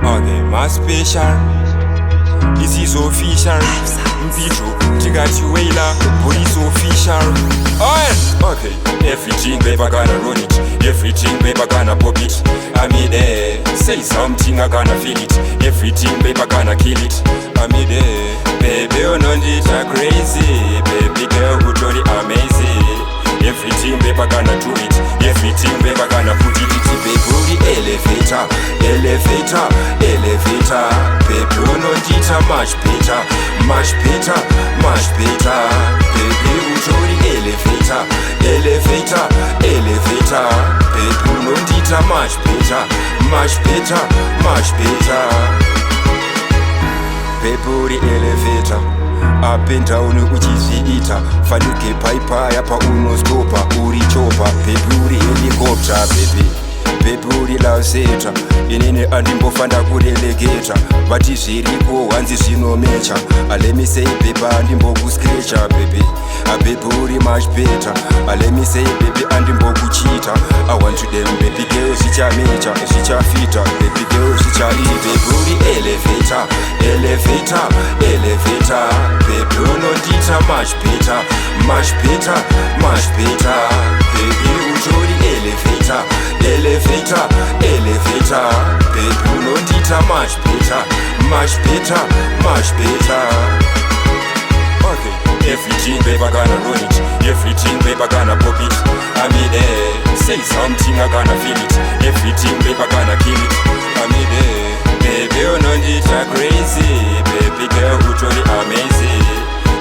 Okay, my special. This is official. Mpicho, Tigatiwela, police official. Okay, everything paper gonna run it. Everything paper gonna pop it. I mean, say something I gonna feel it. Everything paper gonna kill it. I mean, baby, you know it crazy. Baby girl, who truly amazing. Everything paper gonna do it. Everything paper gonna put it. Baby, elevator, elevator, elevator. Baby, you know it much better, much better, much better. Baby, you truly elevator, elevator, elevator. Baby, you know it much better, much better, much better. Baby, elevator. Up and down uchiziita fanike paipa yapa unostopa urichopa pepuri helicopter baby pepuri laseta inini andimbofanda kurelegeta vati zviriko hanzi zvinomecha alemisei pepa andimbokuskrecha baby apepuri much better alemisei baby andimbokuchita I want to them baby girl zvichamecha zvichafita baby girl zvichaita pepuri elevator elevator elevator baby unondita much better much better much better baby utori elevator elevator elevator baby unondita much better much better much better. Okay, everything baby gonna run it. Everything baby gonna pop it. I mean, say something I gonna feel it. Everything baby gonna kill it. I mean, baby you know it crazy. Baby girl who truly amazing.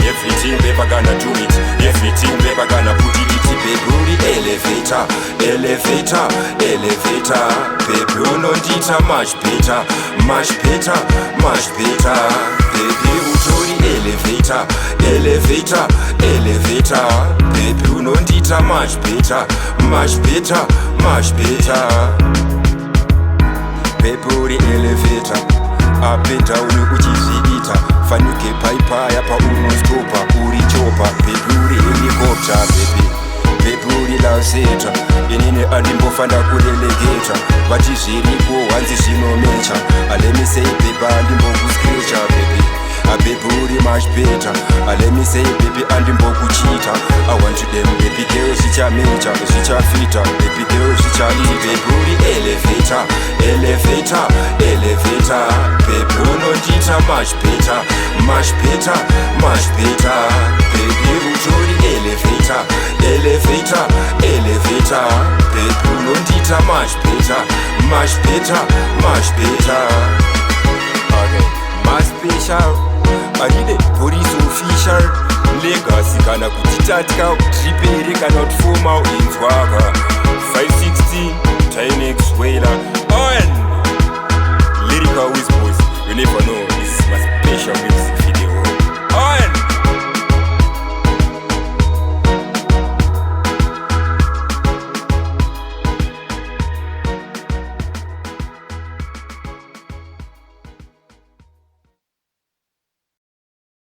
Everything baby gonna do it. Everything baby gonna put it. Baby elevator, elevator, elevator. Baby you know it much better, much better, much better. Baby who truly elevator, elevator, elevator. Baby you know it much better, much better, much better. Baby elevator. Up and down uchiziita fanike paipa yapa unostopa urichopa pepuri helicopter baby pepuri laseta inini andimbofanda kurelegeta vati zviriko hanzi zvinomecha alemisei pepa andimbokuskrecha baby apepuri much better alemisei baby andimbokuchita I want to them baby girl zvichamecha zvichafita baby girl zvichaita pepuri elevator elevator elevator baby unondita much better much better much better baby utori elevator elevator elevator baby unondita much better much better much better. Okay, my special Agide police official legacy kana kutitatka tripere kana kufuma inzwaka 560 Tinex Wailer on